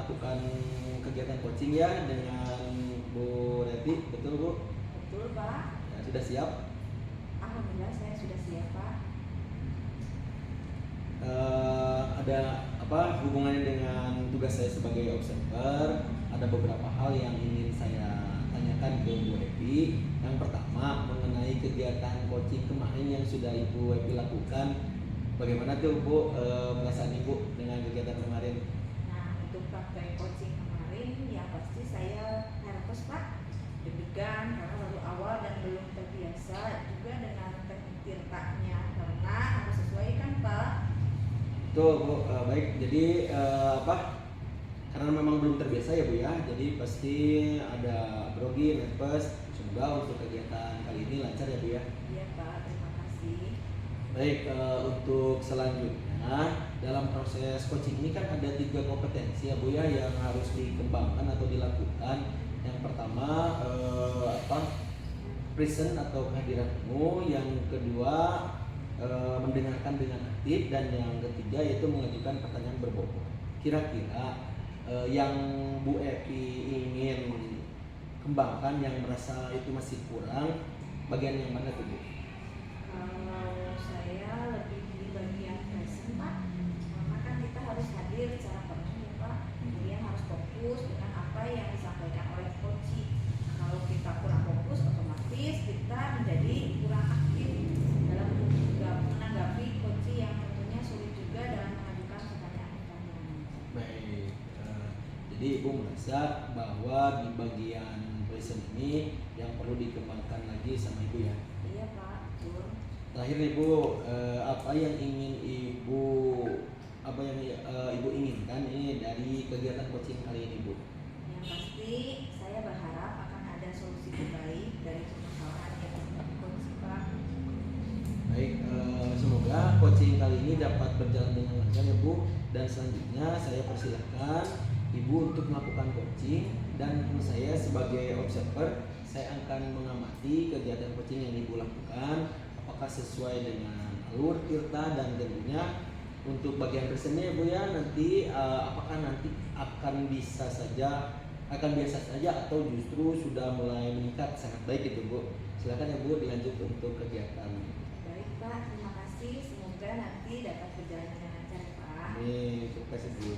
melakukan kegiatan coaching ya dengan Bu Reti, betul Bu? Betul Pak. Ya, sudah siap? Alhamdulillah saya sudah siap Pak. Ada apa hubungannya dengan tugas saya sebagai observer? Ada beberapa hal yang ingin saya tanyakan ke Bu Epi. Yang pertama mengenai kegiatan coaching kemarin yang sudah Ibu Epi lakukan, bagaimana tuh Bu perasaan Ibu dengan kegiatan kemarin? Nah untuk praktek coaching kemarin yang pasti saya nervous Pak, deg-degan karena baru awal dan belum terbiasa juga dengan teknik tirtanya karena harus sesuai kan Pak. Tuh Bu, baik. Jadi karena memang belum terbiasa ya Bu ya, jadi pasti ada grogi, nervous. Semoga untuk kegiatan kali ini lancar ya Bu ya. Iya Pak, terima kasih. Baik, untuk selanjutnya dalam proses coaching ini kan ada 3 kompetensi ya Bu ya yang harus dikembangkan atau dilakukan. Yang pertama present atau kehadiranmu, yang kedua mendengarkan dengan aktif, dan yang ketiga yaitu mengajukan pertanyaan berbobot. Kira-kira yang Bu Epi ingin kembangkan yang merasa itu masih kurang, bagian yang mana tuh Bu? Kalau saya lebih di bagian present Pak, karena kan kita harus hadir secara penuh ya Pak, kemudian harus fokus dengan apa yang disampaikan oleh coach. Kalau kita kurang fokus, otomatis kita menjadi kurang aktif dalam menanggapi coach yang tentunya sulit juga dalam mengajukan pertanyaan-pertanyaan. Baik, jadi Ibu merasa bahwa di bagian present ini yang perlu dikembangkan lagi sama Ibu ya? Iya Pak, betul. Terakhir Ibu, apa yang ingin Ibu Ibu inginkan ini dari kegiatan coaching kali ini Bu? Yang pasti saya berharap akan ada solusi terbaik dari permasalahan yang menjadi coach Pak. Baik, semoga coaching kali ini dapat berjalan dengan lancar ya Bu. Dan selanjutnya saya persilahkan Ibu untuk melakukan coaching, dan saya sebagai observer saya akan mengamati kegiatan coaching yang Ibu lakukan apakah sesuai dengan alur tirta, dan tentunya untuk bagian presentnya ya Bu ya, nanti apakah nanti akan biasa saja atau justru sudah mulai meningkat sangat baik itu Bu. Silakan ya Bu, dilanjut untuk kegiatan. Baik Pak, terima kasih. Semoga nanti dapat berjalan dengan lancar Pak. Amin, sukses Bu.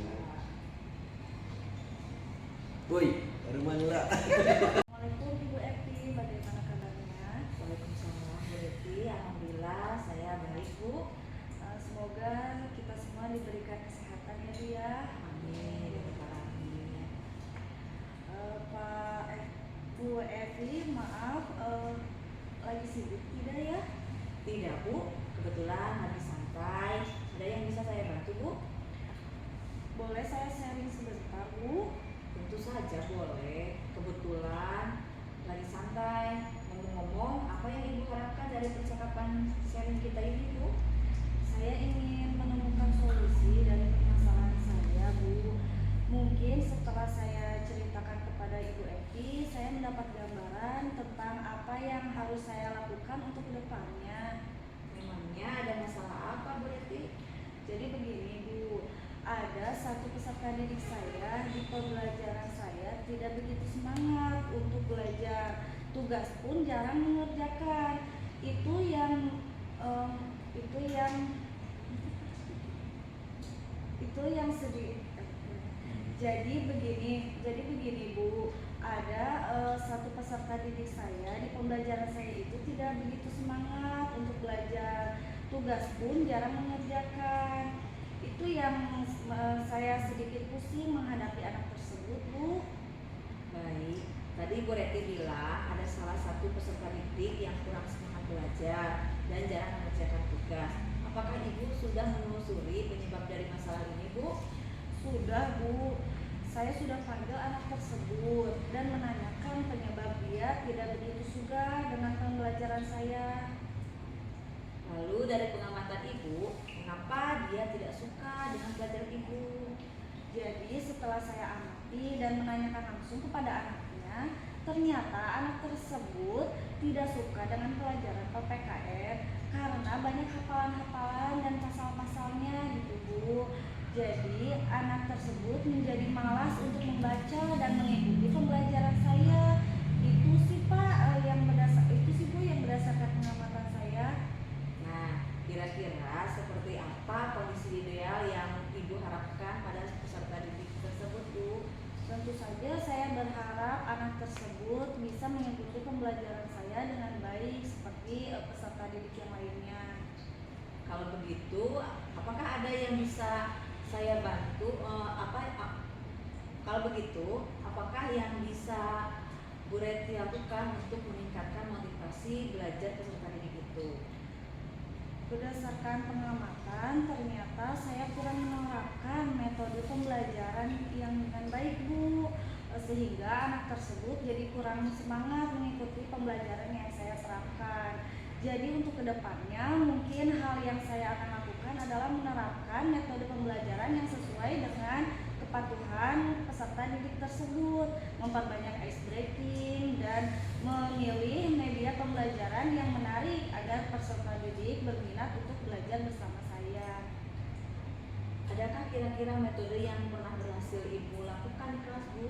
Woi, baru mana? Assalamualaikum Ibu Epi, bagaimana kabarnya? Waalaikumsalam Bu Reti, alhamdulillah saya baik Bu. Semoga kita semua diberikan kesehatan ya Bu ya. Amin, ya Rabbal Alamin. Bu Epi, maaf, lagi sibuk tidak ya? Tidak Bu, kebetulan lagi santai. Ada yang bisa saya bantu Bu? Boleh saya sharing sebentar Bu? Tentu saja boleh. Kebetulan lagi santai. Ngomong-ngomong, apa yang Ibu harapkan dari percakapan sharing kita ini Bu? Saya ingin menemukan solusi dari permasalahan saya Bu. Mungkin setelah saya ceritakan kepada Ibu Epi, saya mendapat gambaran tentang apa yang harus saya lakukan untuk kedepannya. Memangnya ada masalah apa Bu Reti? Jadi begini Bu, ada satu peserta didik saya di pembelajaran saya tidak begitu semangat untuk belajar, tugas pun jarang mengerjakan. Itu yang sedih. Jadi begini Bu, ada satu peserta didik saya di pembelajaran saya itu tidak begitu semangat untuk belajar, tugas pun jarang mengerjakan. Itu yang saya sedikit pusing menghadapi anak tersebut Bu. Baik, tadi Bu Reti bilang ada salah satu peserta didik yang kurang semangat belajar dan jarang mengerjakan tugas. Apakah Ibu sudah menelusuri penyebab dari masalah ini Bu? Sudah Bu, saya sudah panggil anak tersebut dan menanyakan penyebab dia tidak begitu suka dengan pembelajaran saya. Lalu dari pengamatan Ibu, mengapa dia tidak suka dengan pelajaran Ibu? Jadi setelah saya amati dan menanyakan langsung kepada anaknya, ternyata anak tersebut tidak suka dengan pelajaran PPKN karena banyak hafalan-hafalan dan pasal-pasalnya gitu Bu. Jadi anak tersebut menjadi malas untuk membaca dan mengikuti pembelajaran saya. Itu sih Pak, itu sih Bu yang berdasarkan pengamatan saya. Nah, kira-kira seperti apa kondisi ideal yang Ibu harapkan pada peserta didik tersebut, Bu? Tentu saja saya berharap anak tersebut bisa mengikuti pembelajaran saya dengan baik seperti peserta didik yang lainnya. Kalau begitu, apakah ada yang bisa saya bantu? Kalau begitu, apakah yang bisa Bu Reti lakukan untuk meningkatkan motivasi belajar peserta didik itu? Berdasarkan pengamatan, ternyata saya kurang menerapkan metode pembelajaran yang dengan baik Bu, sehingga anak tersebut jadi kurang semangat mengikuti pembelajaran yang saya terapkan. Jadi untuk kedepannya mungkin hal yang saya akan lakukan adalah menerapkan metode pembelajaran yang sesuai dengan kepatuhan peserta didik tersebut, memperbanyak ice breaking dan memilih media pembelajaran yang menarik agar peserta didik berminat untuk belajar bersama saya. Adakah kira-kira metode yang pernah berhasil Ibu lakukan di kelas, Bu?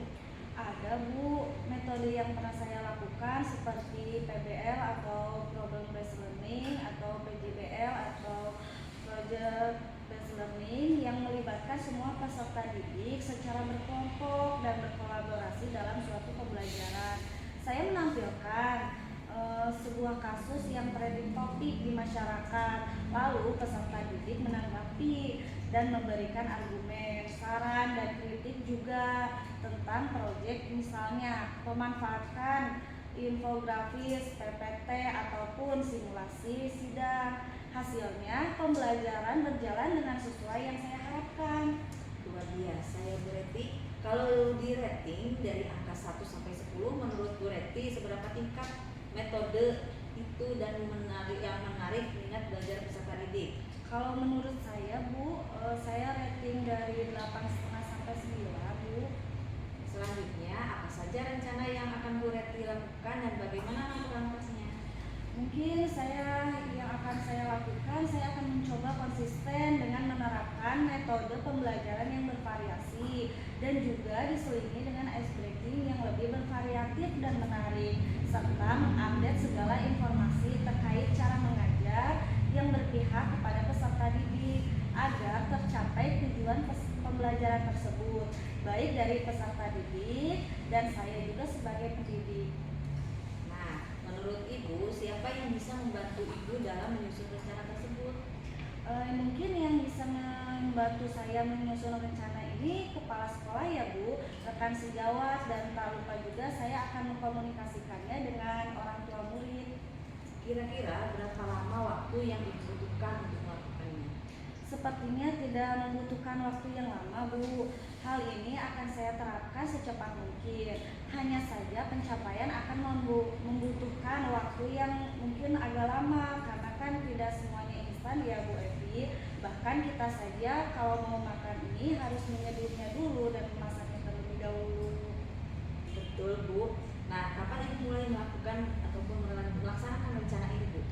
Ada Bu, metode yang pernah saya lakukan seperti PBL atau Problem Based Learning atau PJBL atau Project Based Learning yang melibatkan semua peserta didik secara berkelompok dan berkolaborasi dalam suatu pembelajaran. Saya menampilkan sebuah kasus yang trending topik di masyarakat, lalu peserta didik menanggapi dan memberikan argumen, saran dan kritik juga tentang proyek, misalnya memanfaatkan infografis, PPT ataupun simulasi sidang. Hasilnya pembelajaran berjalan dengan sesuai yang saya harapkan. Luar biasa ya Bu Reti. Kalau di rating dari angka 1 sampai 10, menurut Bu Reti seberapa tingkat metode itu dan yang menarik minat belajar peserta didik? Kalau menurut saya Bu, saya rating dari 8,5 sampai 9 Bu. Selanjutnya, apa saja rencana yang akan Bu Reti lakukan dan bagaimana langkah-langkahnya? Mungkin yang akan saya lakukan, saya akan mencoba konsisten dengan menerapkan metode pembelajaran yang bervariasi dan juga diselingi dengan ice breaking yang lebih bervariatif dan menarik, serta mengupdate segala informasi terkait cara mengajar yang berpihak kepada peserta didik agar tercapai tujuan pembelajaran tersebut, baik dari peserta didik dan saya juga sebagai pendidik. Nah, menurut Ibu, siapa yang bisa membantu Ibu dalam menyusun rencana tersebut? Mungkin yang bisa membantu saya menyusun rencana ini kepala sekolah ya Bu, rekan sejawat, dan tak lupa juga saya akan mengkomunikasikannya dengan orang tua murid. Kira-kira berapa lama waktu yang dibutuhkan untuk melakukannya? Sepertinya tidak membutuhkan waktu yang lama Bu. Hal ini akan saya terapkan secepat mungkin. Hanya saja pencapaian akan membutuhkan waktu yang mungkin agak lama karena kan tidak semuanya instan ya Bu Evi. Bahkan kita saja kalau mau makan ini harus menyeduhnya dulu dan memasaknya terlebih dahulu. Betul Bu. Nah, kapan Ibu mulai melakukan ataupun melaksanakan rencana ini Bu?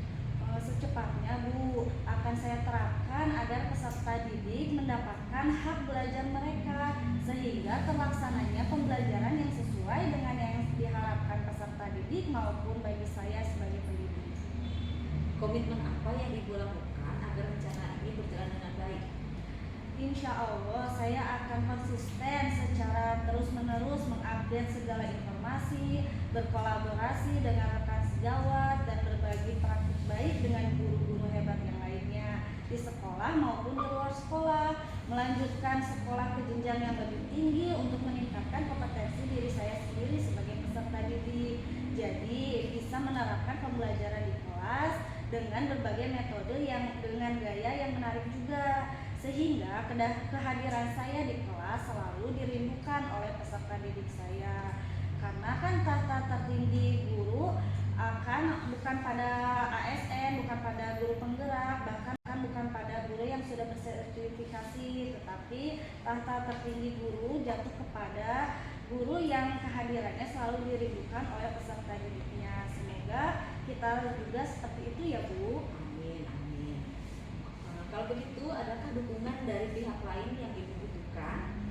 Secepatnya Bu, akan saya terapkan agar peserta didik mendapatkan hak belajar mereka sehingga terlaksananya pembelajaran yang sesuai dengan yang diharapkan peserta didik maupun bagi saya sebagai pendidik. Komitmen apa yang Ibu lakukan agar rencana ini berjalan dengan baik? Insya Allah saya akan konsisten secara terus-menerus mengupdate segala informasi, berkolaborasi dengan rekan sejawat, dan berbagi praktik baik dengan guru-guru hebat yang lainnya di sekolah maupun di luar sekolah, melanjutkan sekolah ke jenjang yang lebih tinggi untuk meningkatkan kompetensi diri saya sendiri sebagai peserta didik. Jadi bisa menerapkan pembelajaran di kelas dengan berbagai metode yang dengan gaya yang menarik juga, sehingga kehadiran saya di kelas selalu dirindukan oleh peserta didik saya. Karena kan tahta tertinggi guru bukan pada ASN, bukan pada guru penggerak, bahkan bukan pada guru yang sudah bersertifikasi, tetapi tahta tertinggi guru jatuh kepada guru yang kehadirannya selalu dirindukan oleh peserta didiknya. Semoga kita juga seperti itu ya Bu. Amin, amin. Kalau begitu, adakah dukungan dari pihak lain yang Ibu butuhkan?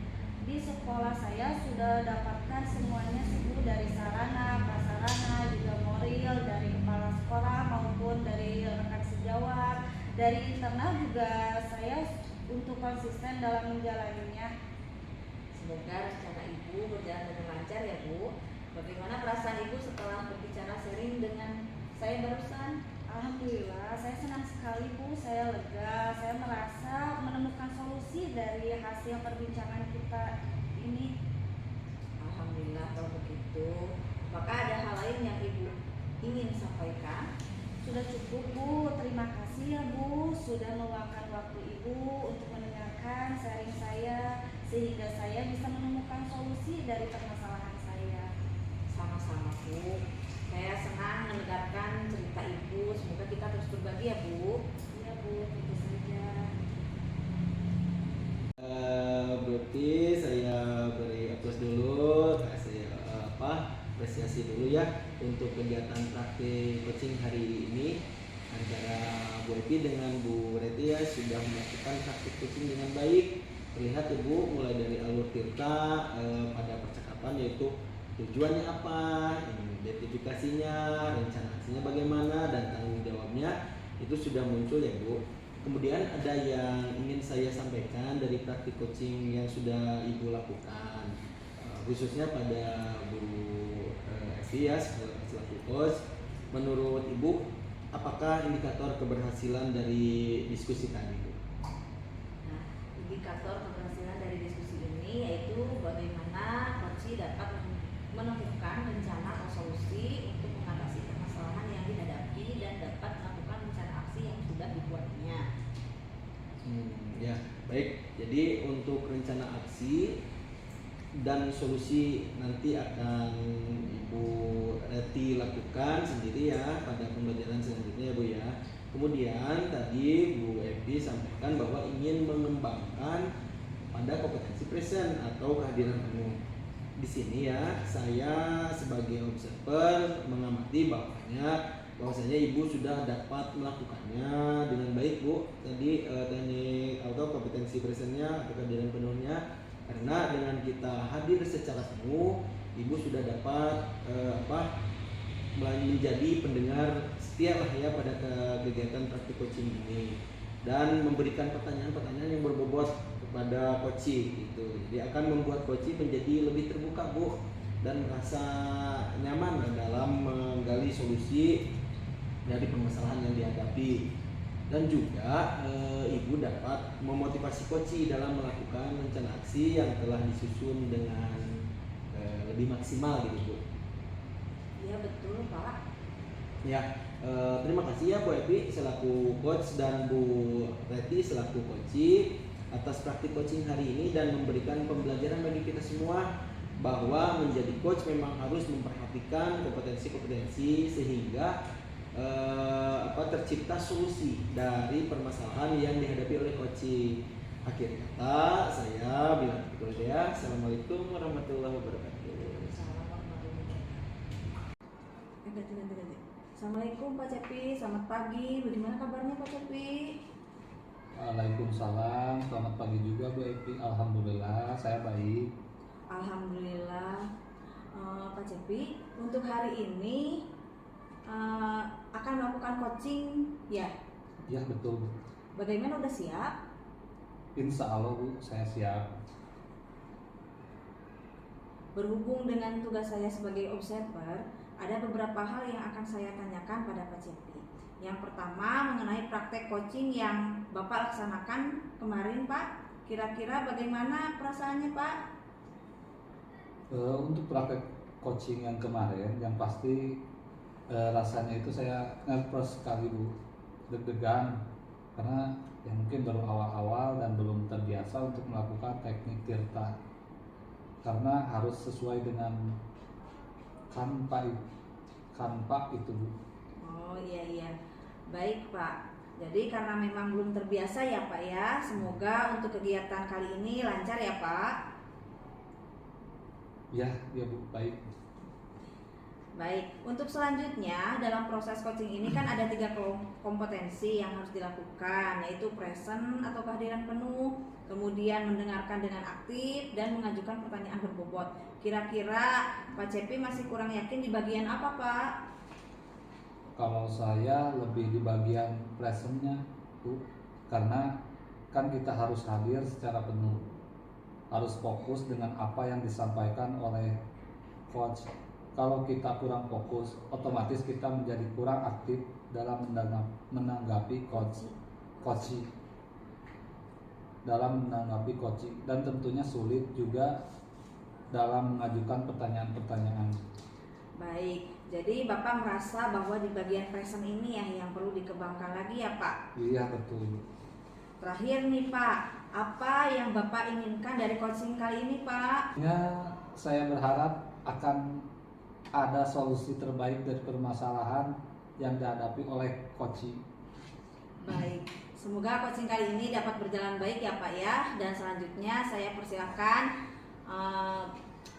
Di sekolah saya sudah dapatkan semuanya sih Bu, dari sarana, prasarana, juga moral dari kepala sekolah maupun dari rekan sejawat. Dari internal juga saya untuk konsisten dalam menjalaninya. Semoga rencana Ibu berjalan dengan lancar ya Bu. Bagaimana perasaan Ibu setelah berbicara sharing dengan saya barusan? Alhamdulillah, saya senang sekali Bu, saya lega, saya merasa menemukan solusi dari hasil perbincangan kita ini. Alhamdulillah kalau begitu. Apakah ada hal lain yang Ibu ingin sampaikan? Sudah cukup Bu, terima kasih ya Bu, sudah meluangkan waktu Ibu untuk mendengarkan sharing saya, sehingga saya bisa menemukan solusi dari permasalahan saya. Sama-sama Bu. Saya senang mendengarkan cerita Ibu. Semoga kita terus berbagi ya Bu. Iya Bu, tentu saja. Berarti saya beri aplaus dulu, kasih apresiasi dulu ya untuk kegiatan praktik coaching hari ini antara Bu Epi dengan Bu Reti ya, sudah melakukan praktik coaching dengan baik. Terlihat ya Bu, mulai dari alur tirta pada percakapan, yaitu tujuannya apa, identifikasinya, rencana aksinya bagaimana, dan tanggung jawabnya itu sudah muncul ya Bu. Kemudian ada yang ingin saya sampaikan dari praktik coaching yang sudah Ibu lakukan, khususnya pada Bu Evi ya selaku coach. Menurut Ibu, apakah indikator keberhasilan dari diskusi tadi Bu? Nah, indikator keberhasilan dari diskusi ini yaitu bagaimana coach dapat menemukan rencana atau solusi untuk mengatasi permasalahan yang dihadapi dan dapat melakukan rencana aksi yang sudah dibuatnya. Ya, baik. Jadi untuk rencana aksi dan solusi nanti akan Ibu Reti lakukan sendiri ya pada pembelajaran selanjutnya ya Bu ya. Kemudian tadi Bu Evi sampaikan bahwa ingin mengembangkan pada kompetensi present atau kehadiran penuh. Di sini ya, saya sebagai observer mengamati bahwasanya Ibu sudah dapat melakukannya dengan baik Bu. Tadi teknik atau kompetensi presentnya atau kehadiran penuhnya, karena dengan kita hadir secara penuh, Ibu sudah dapat menjadi pendengar setia lah ya pada kegiatan praktik coaching ini, dan memberikan pertanyaan-pertanyaan yang berbobot kepada coaching gitu. Jadi akan membuat coaching menjadi lebih terbuka Bu, dan merasa nyaman dalam menggali solusi dari permasalahan yang dihadapi. Dan juga Ibu dapat memotivasi coaching dalam melakukan rencana aksi yang telah disusun dengan lebih maksimal gitu Bu. Iya betul Pak. Ya, terima kasih ya Bu Epi selaku coach dan Bu Reti selaku coaching atas praktik coaching hari ini, dan memberikan pembelajaran bagi kita semua bahwa menjadi coach memang harus memperhatikan kompetensi-kompetensi sehingga tercipta solusi dari permasalahan yang dihadapi oleh coaching. Akhir kata saya bilang begitu aja ya. Assalamualaikum warahmatullahi wabarakatuh. Ganti. Assalamualaikum Pak Cepi, selamat pagi. Bagaimana kabarnya Pak Cepi? Waalaikumsalam, selamat pagi juga Bu Epi. Alhamdulillah saya baik. Alhamdulillah. Pak Cepi, untuk hari ini akan melakukan coaching ya? Ya betul Bu. Bagaimana, udah siap? Insya Allah Bu, saya siap. Berhubung dengan tugas saya sebagai observer, ada beberapa hal yang akan saya tanyakan pada Pak Cepi. Yang pertama mengenai praktek coaching yang Bapak laksanakan kemarin Pak. Kira-kira bagaimana perasaannya Pak? Untuk praktek coaching yang kemarin, yang pasti rasanya itu saya nervous sekali Bu, deg-degan, karena ya mungkin baru awal-awal dan belum terbiasa untuk melakukan teknik tirta, karena harus sesuai dengan kanpa itu Bu. Oh iya, baik Pak. Jadi karena memang belum terbiasa ya Pak ya, semoga untuk kegiatan kali ini lancar ya Pak. Ya Bu, baik. Baik, untuk selanjutnya dalam proses coaching ini kan ada 3 kompetensi yang harus dilakukan, yaitu present atau kehadiran penuh, kemudian mendengarkan dengan aktif, dan mengajukan pertanyaan berbobot. Kira-kira Pak Cepi masih kurang yakin di bagian apa, Pak? Kalau saya lebih di bagian presentnya, Bu, karena kan kita harus hadir secara penuh, harus fokus dengan apa yang disampaikan oleh coach. Kalau kita kurang fokus, otomatis kita menjadi kurang aktif dalam menanggapi coaching, dan tentunya sulit juga dalam mengajukan pertanyaan-pertanyaan. Baik, jadi Bapak merasa bahwa di bagian present ini ya yang perlu dikembangkan lagi ya, Pak? Iya, betul. Terakhir nih, Pak, apa yang Bapak inginkan dari coaching kali ini, Pak? Ya, saya berharap akan ada solusi terbaik dari permasalahan yang dihadapi oleh coaching. Baik, semoga coaching kali ini dapat berjalan baik ya, Pak ya. Dan selanjutnya saya persilakan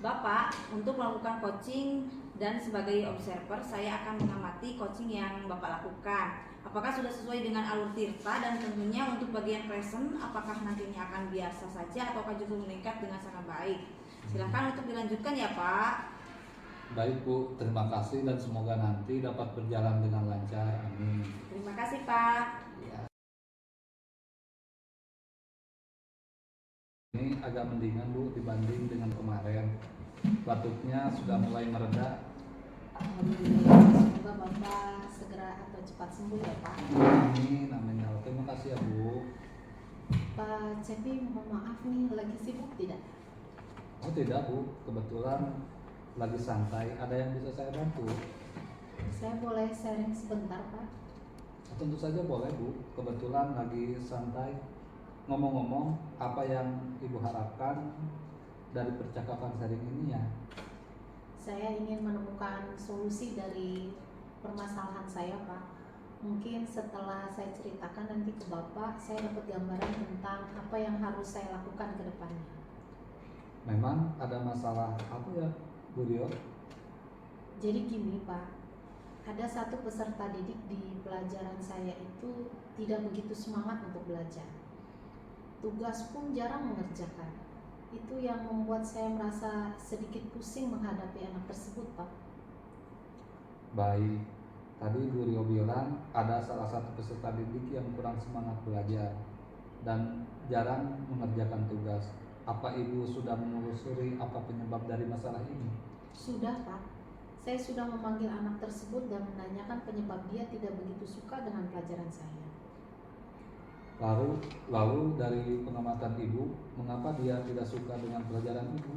Bapak untuk melakukan coaching, dan sebagai observer saya akan mengamati coaching yang Bapak lakukan. Apakah sudah sesuai dengan alur Tirta, dan tentunya untuk bagian present apakah nantinya akan biasa saja ataukah justru meningkat dengan sangat baik. Silahkan untuk dilanjutkan ya, Pak. Baik, Bu, terima kasih dan semoga nanti dapat berjalan dengan lancar. Amin. Terima kasih, Pak. Ini agak mendingan, Bu, dibanding dengan kemarin. Batuknya sudah mulai mereda. Alhamdulillah, semoga Bapak segera atau cepat sembuh ya, Pak. Amin, amin. Terima kasih ya, Bu. Pak Cepi, mohon maaf nih, lagi sibuk tidak? Oh tidak, Bu, kebetulan lagi santai. Ada yang bisa saya bantu? Saya boleh sharing sebentar, Pak? Tentu saja boleh, Bu. Kebetulan lagi santai. Ngomong-ngomong, apa yang Ibu harapkan dari percakapan sharing ini ya? Saya ingin menemukan solusi dari permasalahan saya, Pak. Mungkin setelah saya ceritakan nanti ke Bapak, saya dapat gambaran tentang apa yang harus saya lakukan ke depannya. Memang ada masalah apa ya, Bu Rio? Jadi gini, Pak, ada satu peserta didik di pelajaran saya itu tidak begitu semangat untuk belajar. Tugas pun jarang mengerjakan. Itu yang membuat saya merasa sedikit pusing menghadapi anak tersebut, Pak. Baik, tadi Bu Rio bilang ada salah satu peserta didik yang kurang semangat belajar dan jarang mengerjakan tugas. Apa Ibu sudah menelusuri apa penyebab dari masalah ini? Sudah, Pak. Saya sudah memanggil anak tersebut dan menanyakan penyebab dia tidak begitu suka dengan pelajaran saya. Lalu dari pengamatan Ibu, mengapa dia tidak suka dengan pelajaran Ibu?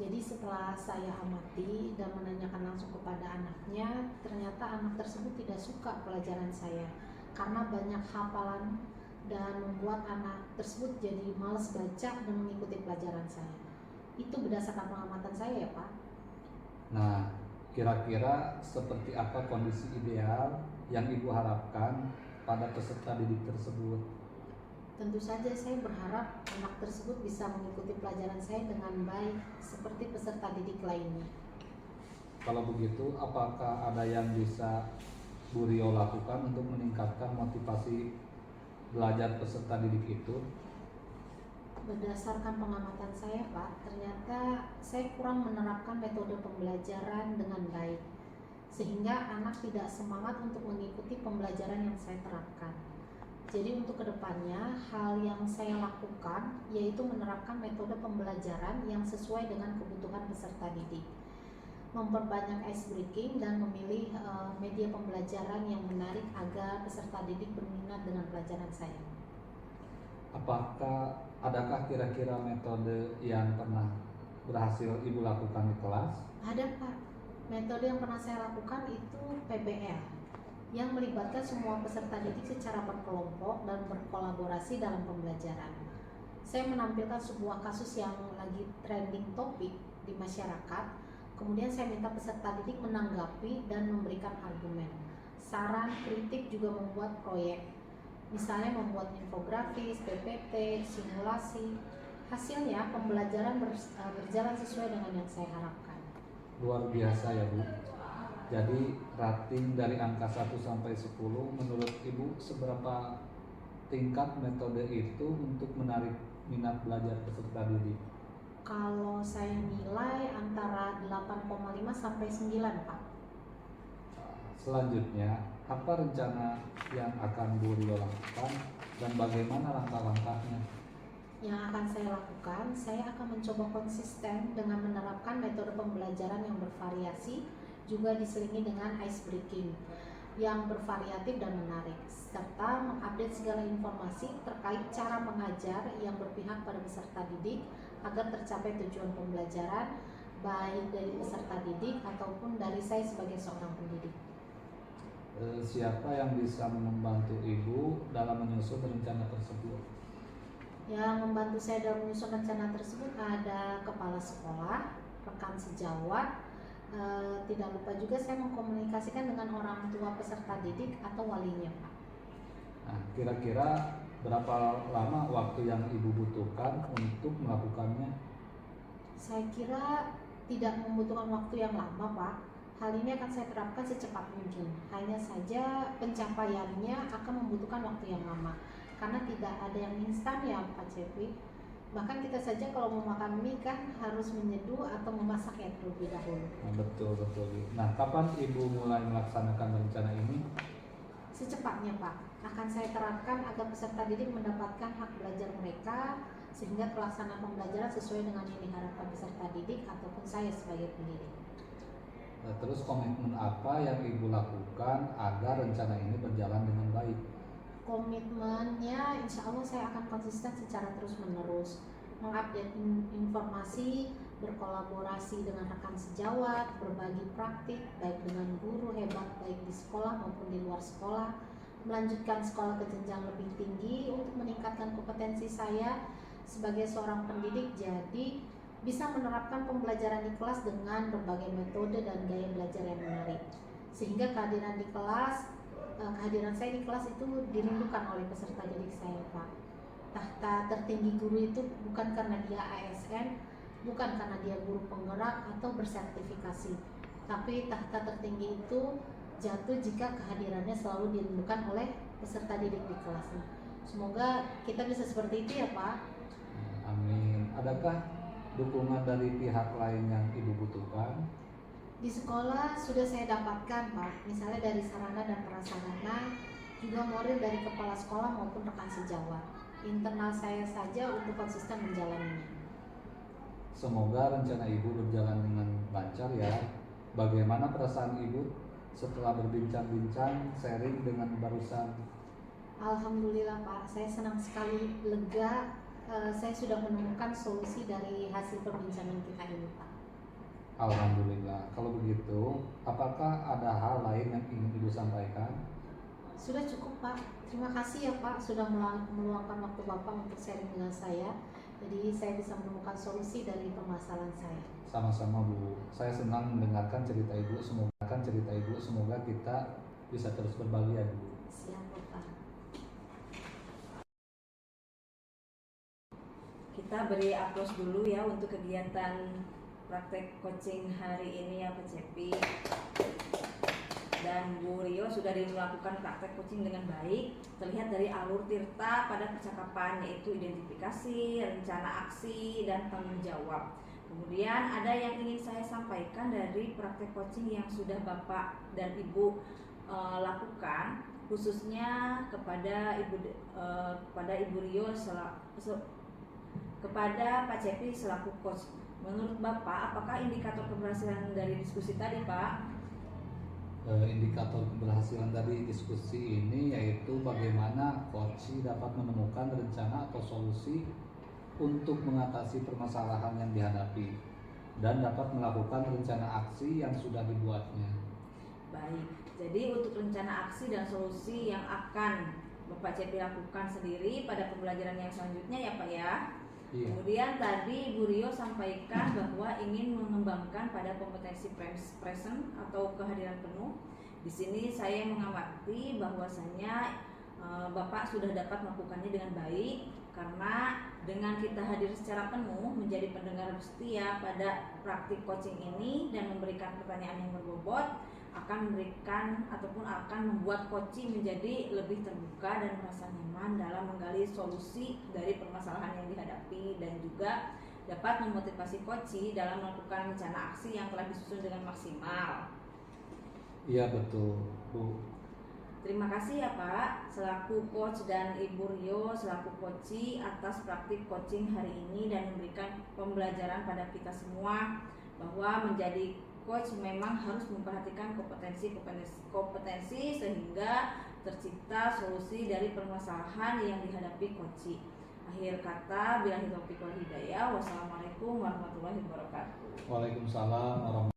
Jadi setelah saya amati dan menanyakan langsung kepada anaknya, ternyata anak tersebut tidak suka pelajaran saya karena banyak hafalan dan membuat anak tersebut jadi malas baca dan mengikuti pelajaran saya. Itu berdasarkan pengamatan saya ya, Pak. Nah, kira-kira seperti apa kondisi ideal yang Ibu harapkan pada peserta didik tersebut? Tentu saja saya berharap anak tersebut bisa mengikuti pelajaran saya dengan baik seperti peserta didik lainnya. Kalau begitu, apakah ada yang bisa Bu Rio lakukan untuk meningkatkan motivasi belajar peserta didik itu? Berdasarkan pengamatan saya, Pak, ternyata saya kurang menerapkan metode pembelajaran dengan baik, sehingga anak tidak semangat untuk mengikuti pembelajaran yang saya terapkan. Jadi untuk kedepannya, hal yang saya lakukan yaitu menerapkan metode pembelajaran yang sesuai dengan kebutuhan peserta didik, memperbanyak ice breaking dan memilih media pembelajaran yang menarik agar peserta didik berminat dengan pelajaran saya. Adakah kira-kira metode yang pernah berhasil Ibu lakukan di kelas? Ada, Pak. Metode yang pernah saya lakukan itu PBL, yang melibatkan semua peserta didik secara berkelompok dan berkolaborasi dalam pembelajaran. Saya menampilkan sebuah kasus yang lagi trending topik di masyarakat, kemudian saya minta peserta didik menanggapi dan memberikan argumen, saran, kritik, juga membuat proyek. Misalnya membuat infografis, PPT, simulasi. Hasilnya pembelajaran berjalan sesuai dengan yang saya harapkan. luar biasa ya Bu. Jadi rating dari angka 1 sampai 10 menurut Ibu seberapa tingkat metode itu untuk menarik minat belajar peserta didik? Kalau saya nilai antara 8,5 sampai 9, Pak. Selanjutnya, apa rencana yang akan Bu Rio lakukan dan bagaimana langkah-langkahnya? Yang akan saya lakukan, saya akan mencoba konsisten dengan menerapkan metode pembelajaran yang bervariasi, juga diselingi dengan ice breaking yang bervariatif dan menarik, serta mengupdate segala informasi terkait cara mengajar yang berpihak pada peserta didik agar tercapai tujuan pembelajaran baik dari peserta didik ataupun dari saya sebagai seorang pendidik. Siapa yang bisa membantu Ibu dalam menyusun rencana tersebut? Yang membantu saya dalam menyusun rencana tersebut ada kepala sekolah, rekan sejawat, tidak lupa juga saya mengkomunikasikan dengan orang tua peserta didik atau walinya, Pak. Nah, kira-kira berapa lama waktu yang Ibu butuhkan untuk melakukannya? Saya kira tidak membutuhkan waktu yang lama, Pak. Hal ini akan saya terapkan secepat mungkin. Hanya saja pencapaiannya akan membutuhkan waktu yang lama, karena tidak ada yang instan ya, Pak Cepi. Bahkan kita saja kalau mau makan mie kan harus menyeduh atau memasaknya terlebih dahulu. Nah, betul. Nah, kapan Ibu mulai melaksanakan rencana ini? Secepatnya, Pak. Akan saya terapkan agar peserta didik mendapatkan hak belajar mereka, sehingga pelaksanaan pembelajaran sesuai dengan yang diharapkan peserta didik ataupun saya sebagai pendidik. Terus komitmen apa yang Ibu lakukan agar rencana ini berjalan dengan baik? Komitmennya insya Allah saya akan konsisten secara terus-menerus, mengupdate informasi, berkolaborasi dengan rekan sejawat, berbagi praktik baik dengan guru hebat baik di sekolah maupun di luar sekolah, melanjutkan sekolah ke jenjang lebih tinggi untuk meningkatkan kompetensi saya sebagai seorang pendidik, jadi bisa menerapkan pembelajaran di kelas dengan berbagai metode dan gaya belajar yang menarik, sehingga kehadiran saya di kelas itu dirindukan oleh peserta didik saya, Pak. Tahta tertinggi guru itu bukan karena dia ASN, bukan karena dia guru penggerak atau bersertifikasi, tapi tahta tertinggi itu jatuh jika kehadirannya selalu dirindukan oleh peserta didik di kelasnya. Semoga kita bisa seperti itu ya, Pak. Amin. Adakah dukungan dari pihak lain yang Ibu butuhkan? Di sekolah sudah saya dapatkan, Pak, misalnya dari sarana dan prasarana, juga moral dari kepala sekolah maupun rekan sejawat. Internal saya saja untuk konsisten menjalaninya. Semoga rencana Ibu berjalan dengan lancar ya. Bagaimana perasaan Ibu setelah berbincang-bincang sharing dengan barusan? Alhamdulillah, Pak, saya senang sekali, lega. Saya sudah menemukan solusi dari hasil perbincangan kita ini, Pak. Alhamdulillah. Kalau begitu, apakah ada hal lain yang ingin Ibu sampaikan? Sudah cukup, Pak. Terima kasih ya, Pak, sudah meluangkan waktu Bapak untuk sharing dengan saya. Jadi saya bisa menemukan solusi dari permasalahan saya. Sama-sama Bu. Saya senang mendengarkan cerita Ibu. Semoga kita bisa terus berbagi ya Bu. Siap, Pak. Kita beri aplaus dulu ya untuk kegiatan praktek coaching hari ini ya Pak Cepi. Dan Bu Rio sudah melakukan praktek coaching dengan baik. Terlihat dari alur Tirta pada percakapan, yaitu identifikasi, rencana aksi, dan tanggung jawab. Kemudian ada yang ingin saya sampaikan dari praktek coaching yang sudah Bapak dan Ibu lakukan, khususnya kepada Ibu Rio kepada Pak Cepi selaku coach. Menurut Bapak, apakah indikator keberhasilan dari diskusi tadi, Pak? Indikator keberhasilan dari diskusi ini yaitu bagaimana coach dapat menemukan rencana atau solusi untuk mengatasi permasalahan yang dihadapi dan dapat melakukan rencana aksi yang sudah dibuatnya. Baik, jadi untuk rencana aksi dan solusi yang akan Bapak Cepi lakukan sendiri pada pembelajaran yang selanjutnya ya Pak ya. Iya. Kemudian tadi Bu Rio sampaikan bahwa ingin mengembangkan pada kompetensi present atau kehadiran penuh. Di sini saya mengamati bahwasanya Bapak sudah dapat melakukannya dengan baik karena Dengan kita hadir secara penuh menjadi pendengar setia pada praktik coaching ini dan memberikan pertanyaan yang berbobot, akan memberikan ataupun akan membuat coaching menjadi lebih terbuka dan merasa nyaman dalam menggali solusi dari permasalahan yang dihadapi, dan juga dapat memotivasi coaching dalam melakukan rencana aksi yang telah disusun dengan maksimal. Iya betul Bu. Terima kasih ya Pak selaku coach dan Ibu Rio selaku coaching atas praktik coaching hari ini dan memberikan pembelajaran pada kita semua bahwa menjadi coach memang harus memperhatikan kompetensi sehingga tercipta solusi dari permasalahan yang dihadapi coaching. Akhir kata, billahi taufiq wal hidayah. Wassalamualaikum warahmatullahi wabarakatuh. Waalaikumsalam warahmatullahi